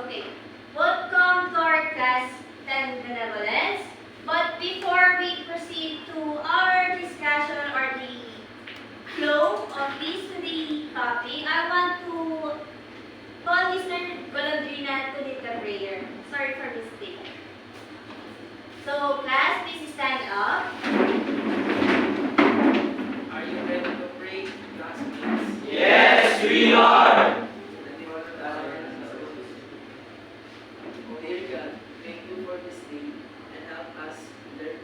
Okay. Welcome to our class 10 benevolence. But before we proceed to our discussion or the flow of this study topic, I want to call Mr. Golondrina to lead the prayer. Sorry for mistake. So, class, please stand up. Are you ready to pray, classmates? Yes, we are. Oh dear God, thank you for this day and help us learn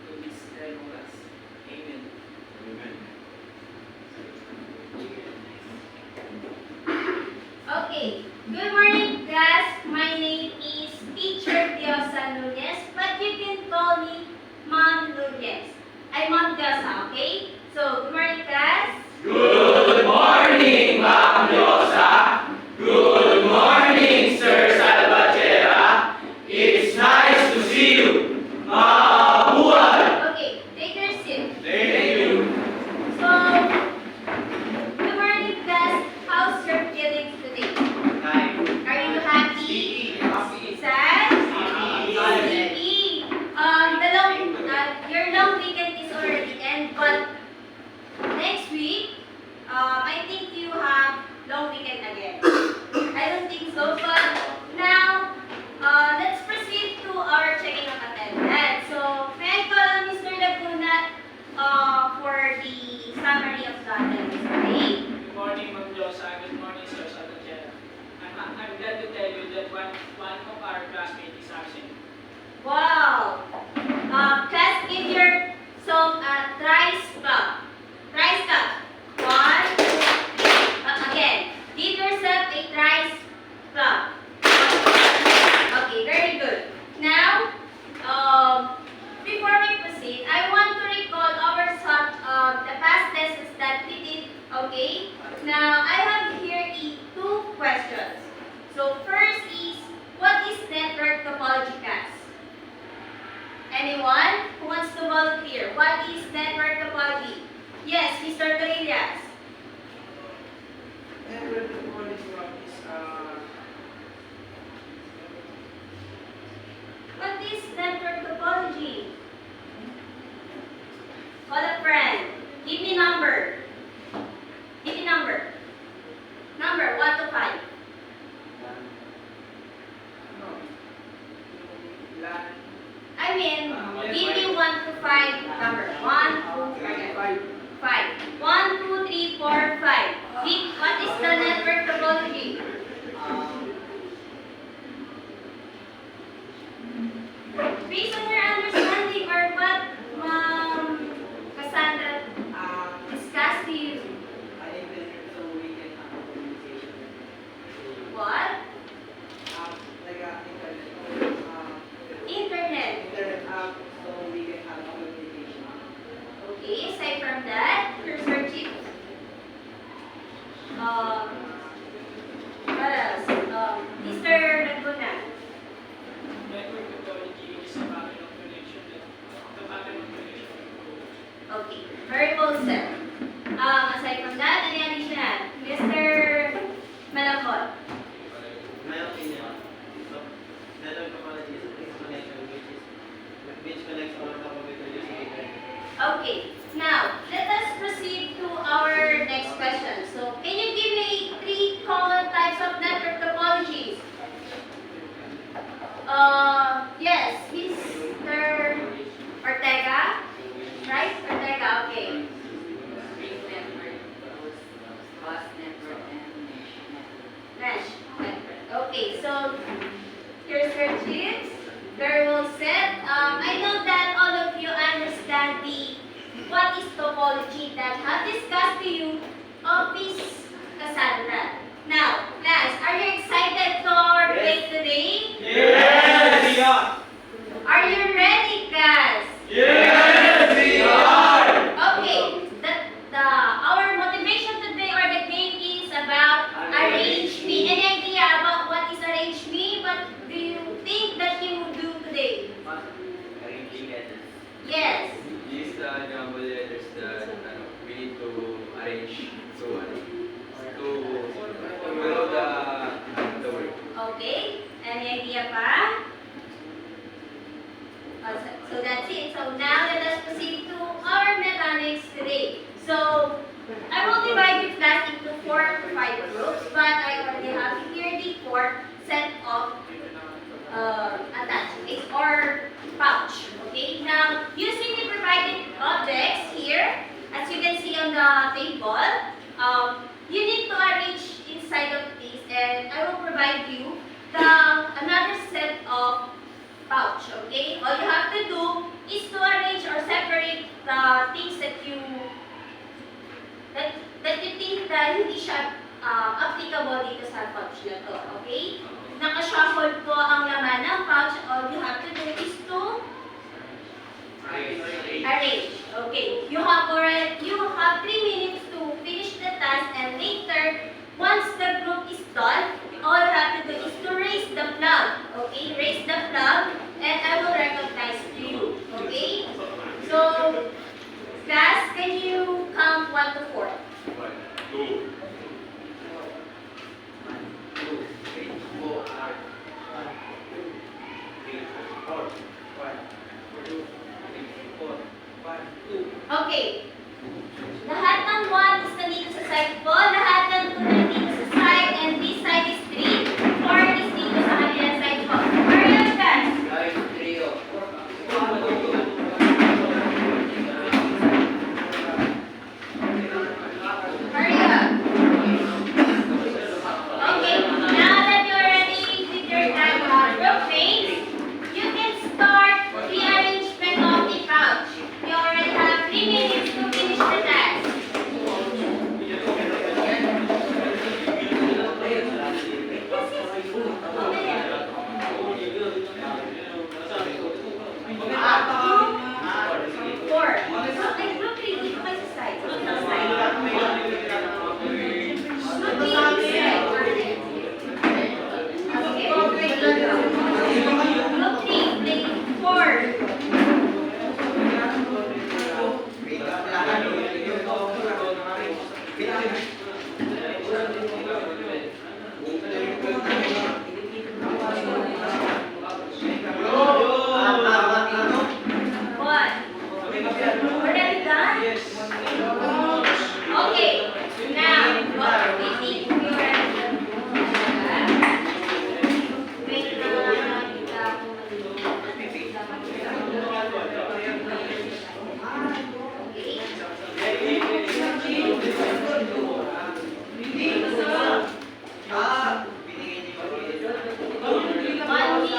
to this class. Amen. Okay. Good morning, class. My name is Teacher Diosa Nunez, but you can call me Ma'am Nunez. I'm Ma'am Diosa, okay? So, good morning, class. Good morning, Ma'am Diosa. Good morning, Sir Salvatierra. It's nice to see you. Mabuhay. Okay, take your seat. Thank you. So, good morning, class. How's your feelings today? Are you happy? Sad? Sleepy? Your long weekend is already end, but next week, I think you have long weekend again. I don't think so, but now, let's proceed to our checking of attendance. So, may I call on Mr. Laguna for the summary of the attendance today? Good morning, Ma'am Diosa. Good morning, Sir Salvatierra. I'm glad to tell you that one of our classmates is absent. Wow! Class, give yourself a thrice clap. Thrice clap. 1, 2, 3. Again, give yourself a thrice clap. Okay, very good. Now, before we proceed, I want to recall the past lessons that we did. Okay. Now, I have here two questions. So, first is, what is network topology, class? Anyone who wants to volunteer? What is network topology? Yes, Mr. Torrillas. Network topology is What is network topology? Call a friend. Give me number. Give me number. Number 1 to 5. I mean, give me 1 to 5 number. 1, 2, okay. 5. 1, 2, 3, 4, 5. What is the network topology? Based on your understanding or what Cassandra discussed to you? What? Internet. Okay, aside from that, cursor chip. What else? Mr. Laguna. network topology is a pattern of connection the pattern of connection. Okay, very well said. Aside from that, any additional? Mr. Malacot. My opinion, so network topology is a fixed connection which connects all topological using internet. Okay, now let us proceed to our next question. So, can you give me 3 common types of network topologies? Yes, Mr. Ortega, right? Ortega, okay. Mesh network. Okay, so here's your chips. Very well said. I know that all of you understand what is topology that I have discussed to you of Miss Cassandra. Now, class, are you excited for our play today? Yes, we are. Are you ready, class? Yes, we are. Okay, our motivation today or the game is about arrange me. Any idea about what is arrange me? What do you think that you will do today? Arranging letters. Yes. These jumble letters that we need to arrange hindi siya applicable dito sa pouch na to. Okay? Naka-shuffle po ang laman ng pouch. All you have to do is to arrange. Okay. You have 3 minutes to finish the task, and later, once the group is done, all you have to do is to raise the flag. Okay? Raise the flag, and I will recognize you. Okay? So, class, can you count 1 to 4? 2, 2. Okay. Lahat ng 1 is nandito sa side po. Lahat ng 2 nandito sa side. And this side is 3. 4 is dito sa kanilang side po. Hurry up, guys. Hurry up. Okay. Now that you're ready with your group names, you can start rearrangement of the pouch. You already have 3 minutes to finish the task. Four. Okay, group three, dito kayo sa side. Group ng side. Group three, side. Okay. Group three, play four. One. Already done? Okay. Now, what we think we already done. Wait lang. Okay. One minute.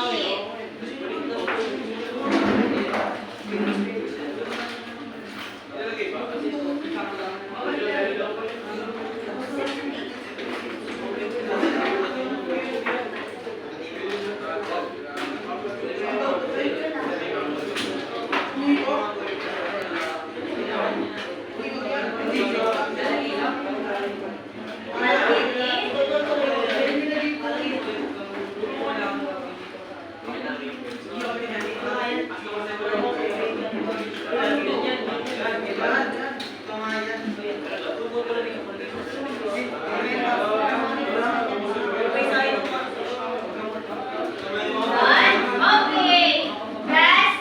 Okay. Guys,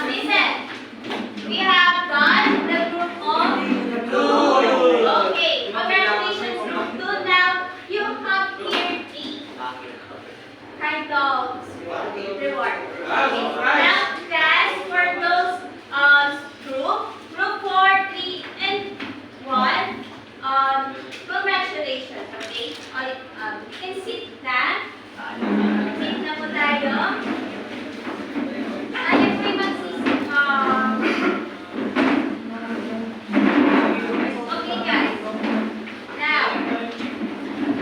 listen. We have done the group of two. Okay. Congratulations, group 2. Now, you have here the kind of reward. Okay. Now, guys, for those group 4, 3, and 1, congratulations. Okay. You can sit na. Sit na po tayo. Tayo po'y okay, guys. Now, I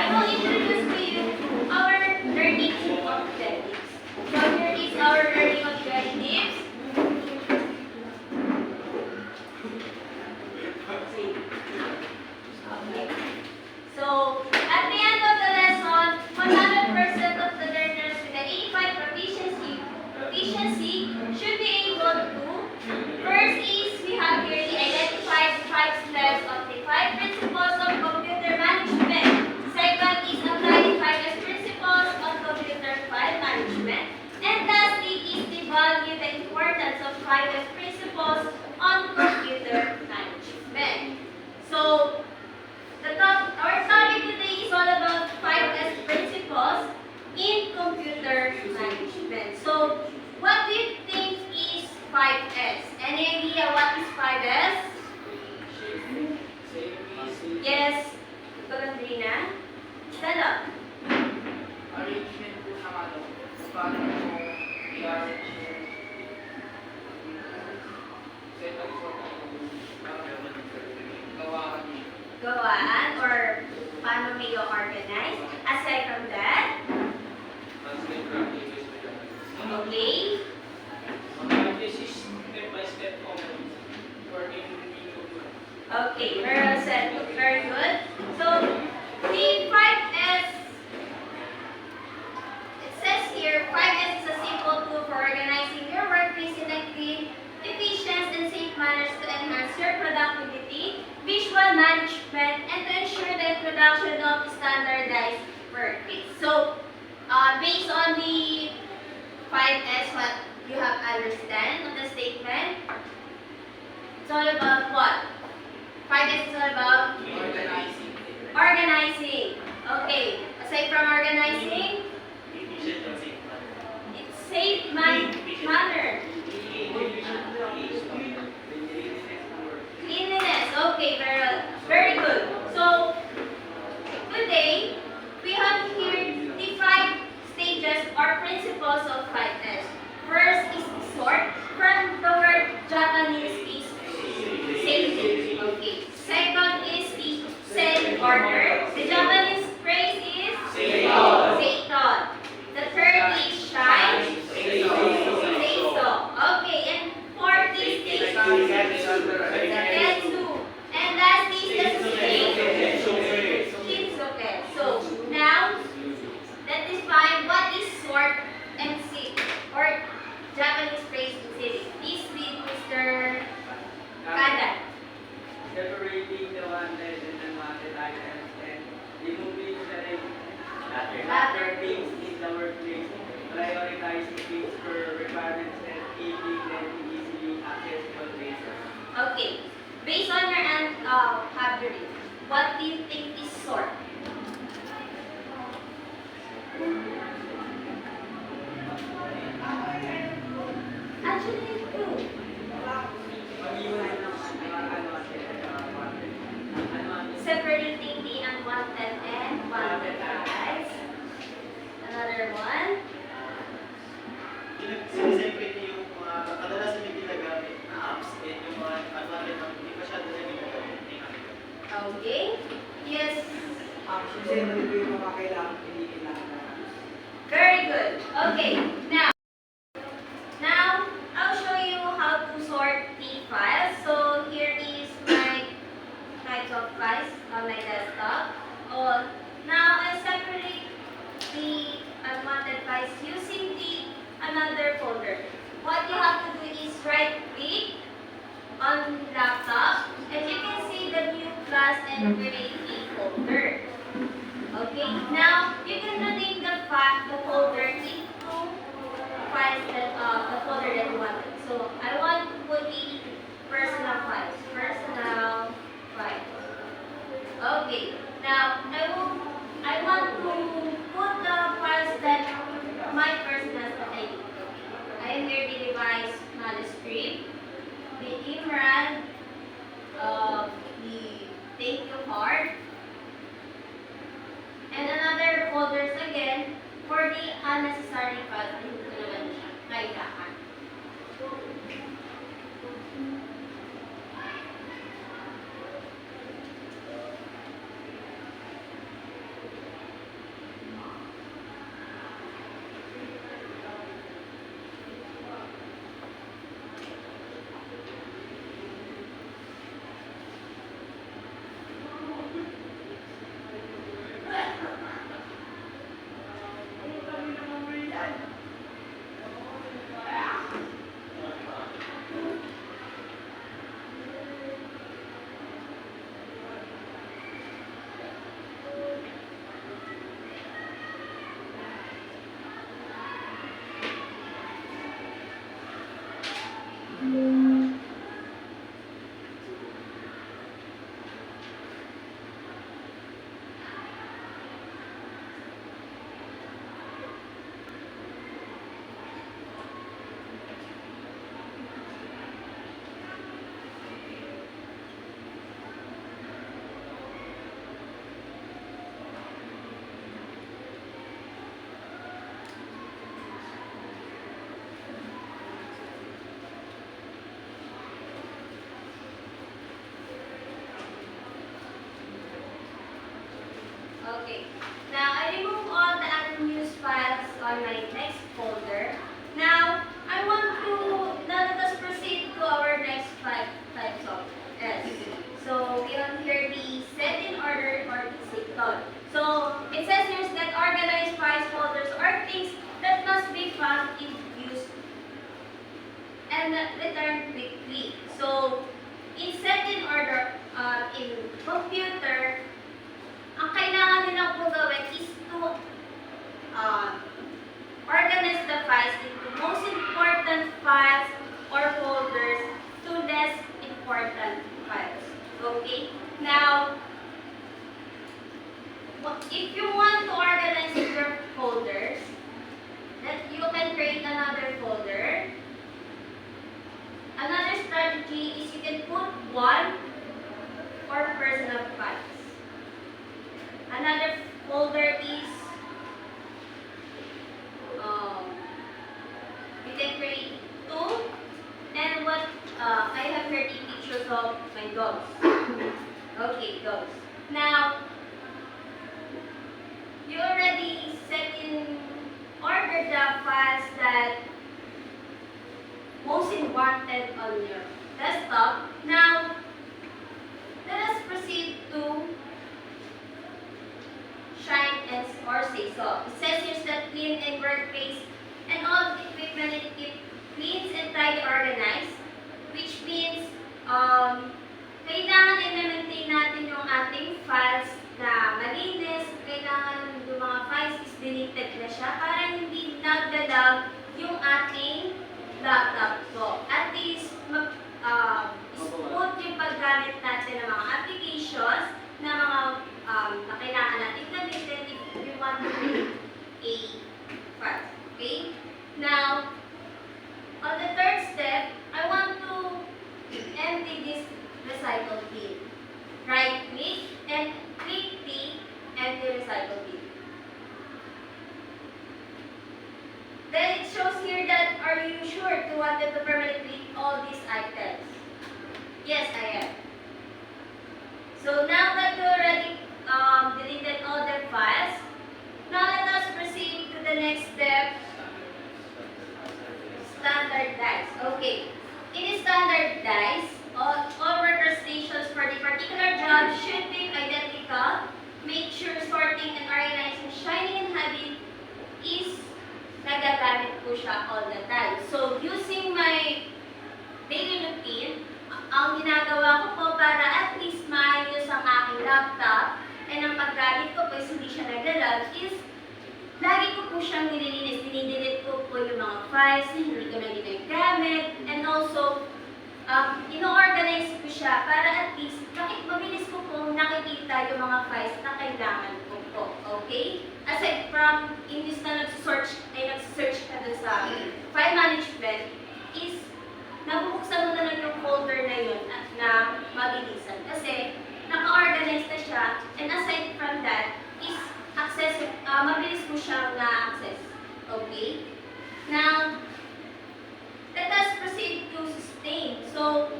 will introduce to you our learning objectives. So here is our learning objectives. Okay. So, at the end of the lesson, 100% of the learners with an 85 proficiency should be able to. First is, we have here the identified 5 steps of the 5 principles of computer management. Second is apply the 5 principles of computer file management. And lastly is the value the importance of 5 principles on computer management. So, our topic today is all about 5S principles in computer management. So, what do you think is 5S? Any idea what is 5S? Yes, Kalandrina? Stand up. Arrangement po ng paano mo i-arrange yung set up for gawa ka niyo. gawaan or paano may organize. Aside from that, okay, This is step-by-step comments for okay, very well said, very good. So, the 5S, it says here, 5S is a simple tool for organizing your workplace in a clean, efficient, and safe manners to enhance your productivity, visual management, and to ensure the introduction of standardized workplace. So, based on the 5S, what you have understand of the statement, it's all about what? 5S is all about organizing. organizing. Okay, aside from organizing, Efficient and safe manner. it's safe manner. Cleanliness. Okay, very good. So, today, we have here the 5 stages or principles of 5S. First is sort. From the word Japanese is safety. Okay. Second is the set order. The Japanese phrase is Seiton. Seiton. The third is shine. Seiso. Okay, and fourth is the Getsu. And last is the Shinsuke. So, now, let's define what is sort and sit, or Japanese phrase in city. Please read Mr. Kada. Separating the wanted and unwanted items and removing the Latter things in the workplace, prioritizing things per requirements and keeping them in easily accessible places. Okay. Based on your vocabulary, what do you think is sort? Actually, two. Mag-iwalay ng mga unwanted and wanted. Unwanted. Separating the unwanted and wanted guys. Another one. Sineseparate niyo yung mga kadalasan yung ginagamit na apps and yung mga advantage na hindi masyado na ginagamit. Okay. Yes. Actually, ito yung mga kailangan, hindi kailangan. Very good. Okay. Now, I'll show you how to sort the files. So here is my types of files on my desktop. Now I separate the unwanted files using the another folder. What you have to do is right click on laptop and you can see the new class and create a folder. Okay, now you can rename the folder into files that the folder that you wanted. So I want to put the personal files. Personal files. Okay. Now I want to put the files that my personal ID. I am here the device manuscript, the Imran, the thank you card, and another folders again for the unnecessary files. Hindi ko naman siya kailangan. Okay. Now, I remove all the unused files on my next folder. Now, I want to, now let us proceed to our next five types of S. So, we have here the set in order or the sequence. So, it says here that organized files, folders, or things that must be found in use and returned quickly. So, in set in order, in computer, ang kailangan nilang po gawin is to organize the files into most important files or folders to less important files. Okay? Now, if you want to organize your folders, that you can create another folder. Another strategy is you can put one or personal files. Another folder is you can create two, and what I have here the pictures of my dogs. Okay, dogs. Now you already set in order the files that most wanted on your desktop. Now let us proceed to shine and or say so. It says here that clean and workplace and all the equipment and keep clean and tidy organized, which means kailangan i-maintain natin yung ating files na malinis. Kailangan yung mga files is deleted na siya para hindi nagdalag yung ating laptop ko. At least smooth yung paggamit natin ng mga applications na mga na kailangan natin gamitin if we want to make a file. Okay? Now, on the third step, I want to empty this recycle bin. Right click and click the empty recycle bin. Then it shows here that are you sure to want to permanently delete all these items? Yes, I am. So now that you already deleted all the files, now let us proceed to the next step. Standardize. Okay. In standardize, all workstations for the particular job should be identical. Make sure sorting and organizing Shining and Habit is nagagamit ko siya all the time. So, using my daily routine, ang ginagawa ko po para at least maayos ang aking laptop and ang paggamit ko po is hindi siya naglalag is lagi ko po siyang nililinis. Dinidelete ko po yung mga files na hindi ko na ginagamit and also ino-organize ko siya para at least mabilis ko po nakikita yung mga files na kailangan ko po. Okay? Aside from imbis na nag-search ka dun sa file management is nabubuksan mo na lang yung folder na yun at na mabilisan. Kasi naka-organize na siya and aside from that is mabilis mo siyang na-access. Okay? Now, let us proceed to sustain. So,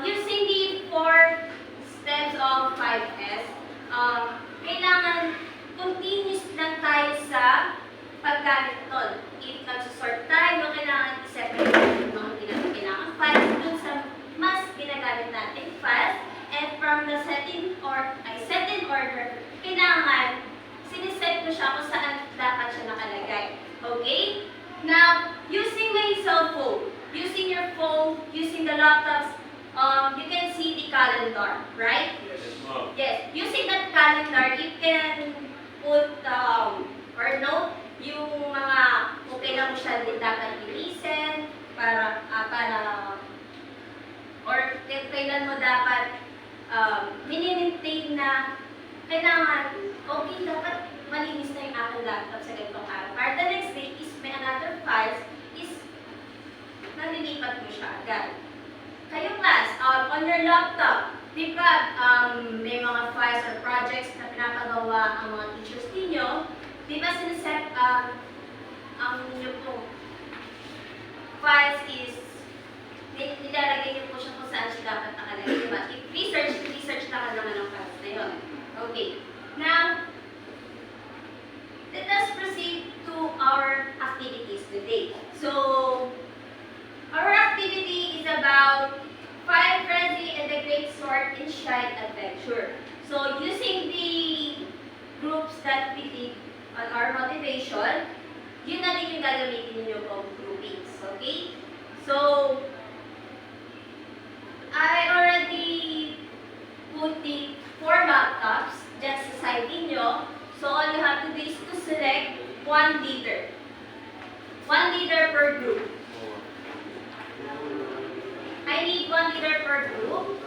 using the 4 steps of 5S, kailangan continuous lang tayo sa paggamit nun. If nag-sort tayo, kailangan i-separate yung mga kailangan files dun sa mas ginagamit natin files. And from the set in order, kailangan siniset ko siya kung saan dapat siya nakalagay. Okay? Now, using my cell phone, using your phone, using the laptops, you can see the calendar, right? Yes, ma'am. Yes. Using that calendar, you can put or note yung mga kung kailan mo siya din dapat linisin para or kailan mo dapat mini-maintain na kailangan okay, dapat malinis na yung aking laptop sa ganitong araw. Para the next day is may another files is nalilipat mo siya agad. Kayo class, on your laptop, di ba may mga files or projects na pinapagawa ang mga teachers ninyo, di ba siniset ang inyo po files is nilalagay niyo po siya kung saan siya dapat nakalagay, di ba? If research na ka naman ang files na yun. Okay. Now, motivation, yun na din yung gagamitin ninyo pong groupings. Okay? So, I already put the 4 laptops just sa side ninyo. So, all you have to do is to select 1 leader. 1 leader per group. I need 1 leader per group.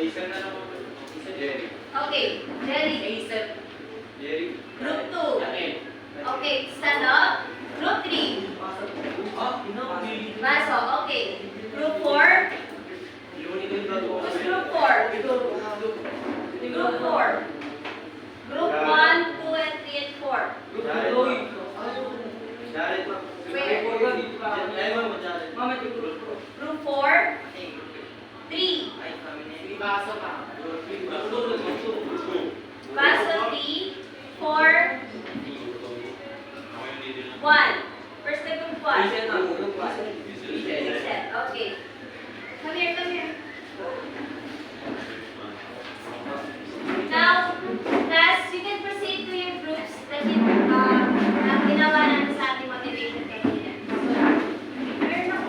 Acer na lang. Jerry. Okay, Jerry. Jerry. Group 2. Okay, stand up. Group 3. Maso, okay. Group 4. Who's group 4? Group 4. Group 1, 2, and 3, and 4. Jared. Where? Ewan mo, Jared. Group 4, 3. Baso 3, 4, 1. First the group 1. Reset. Okay. Come here, come here. Now, class, you can proceed to your groups that na ginawa natin sa ating motivation kanina. So, meron ako.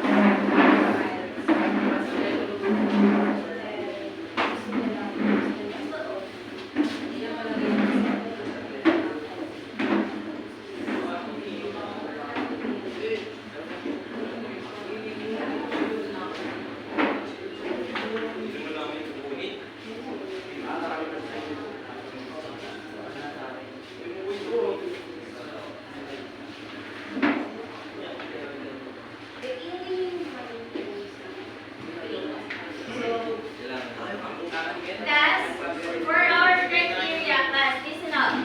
Class, for our criteria, class, listen up.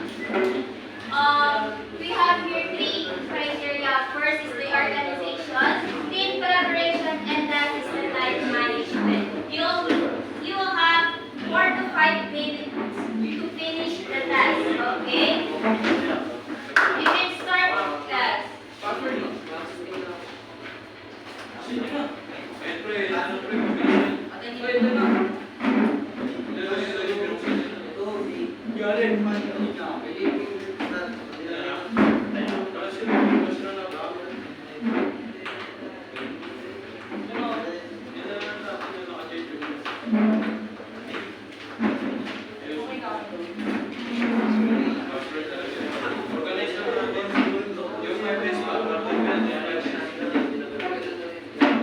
We have here 3 criteria. First is the organization, team collaboration, and that is the time management. You will have 4 to 5 minutes to finish the task, okay? You can start, class.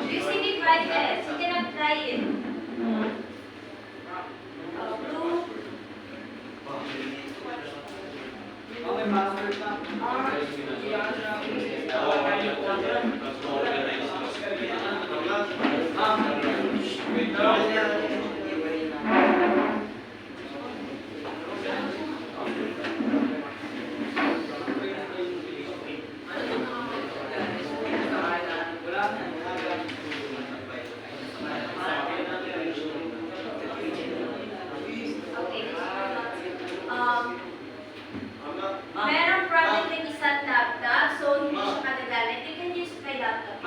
Using it right there, you cannot try it. Blue. Okay. Merong problem with isang laptop, so hindi siya magagamit. You can use my laptop.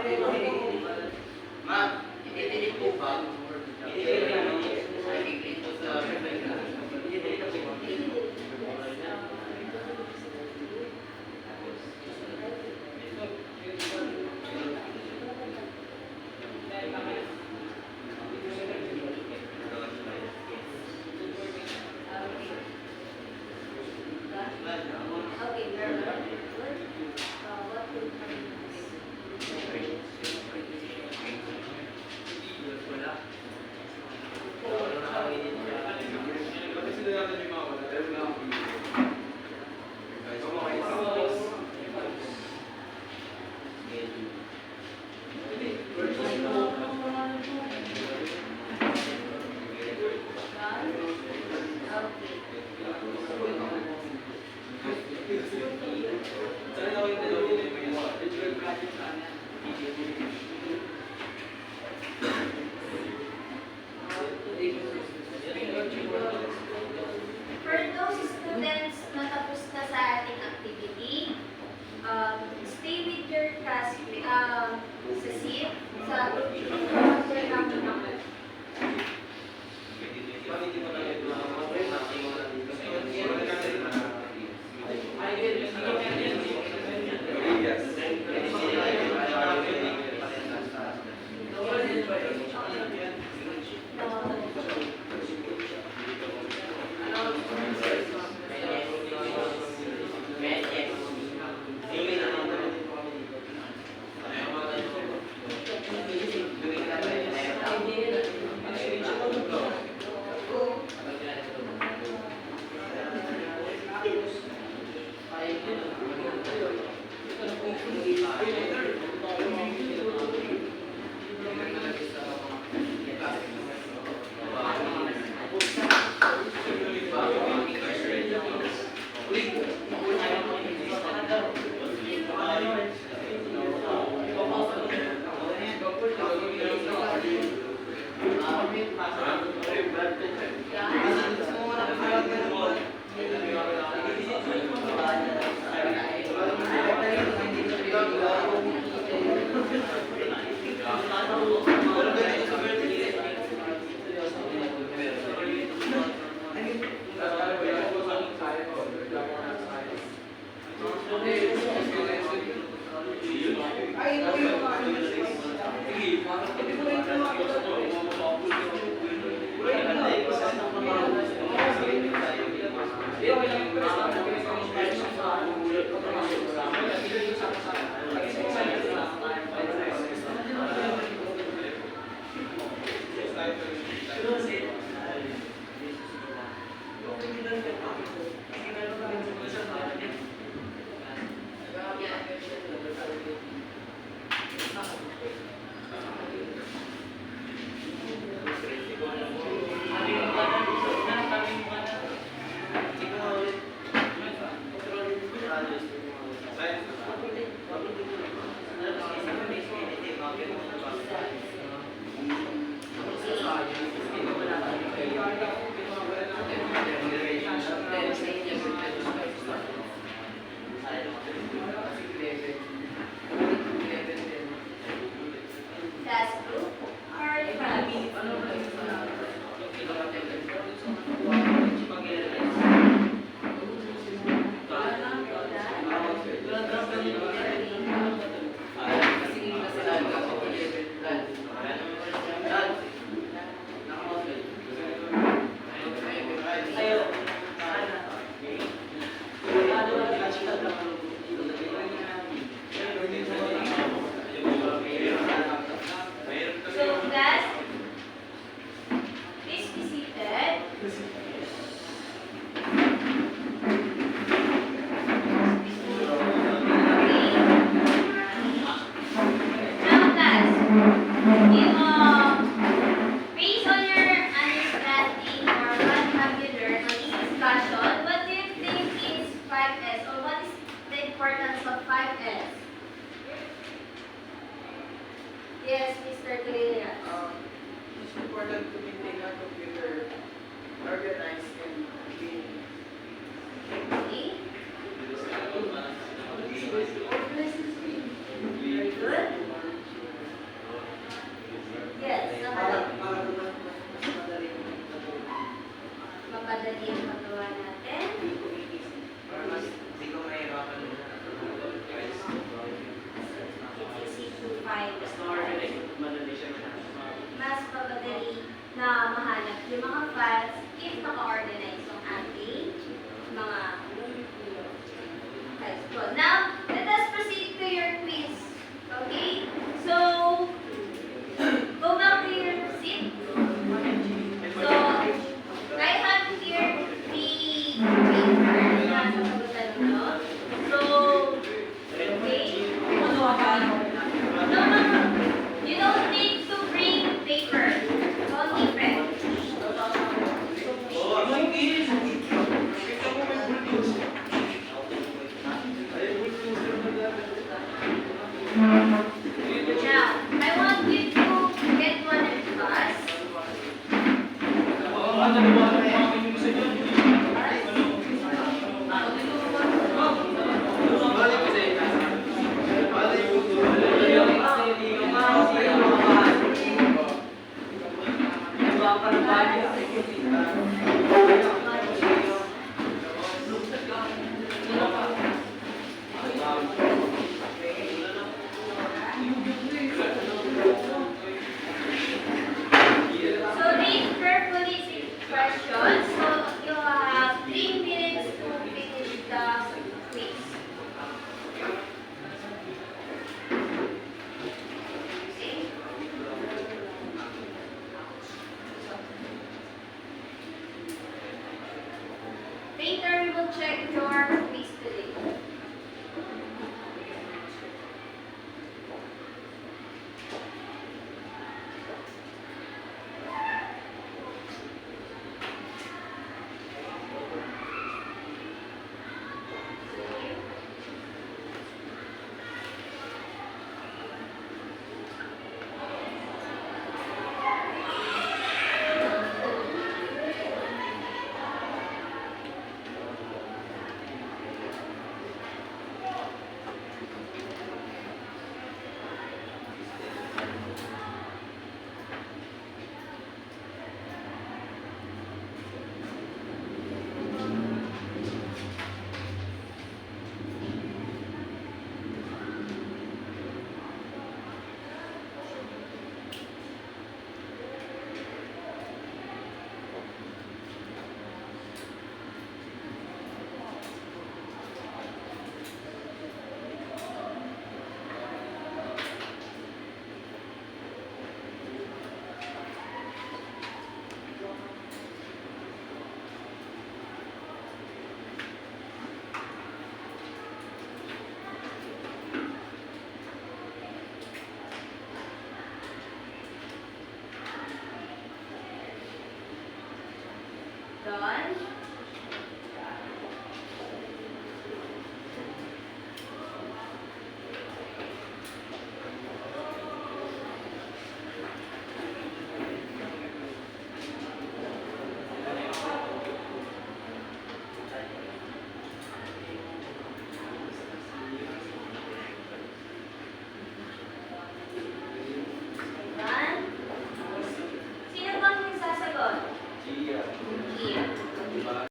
Ma'am, ititilip po ba? Ititilip po sa Okay, very good. What would For those students na tapos na sa ating activity, stay with your classmate, sa seat, sa Yes, Mr. Guerrero. It's important to maintain a computer organized and clean. Okay. Very good. good. Now,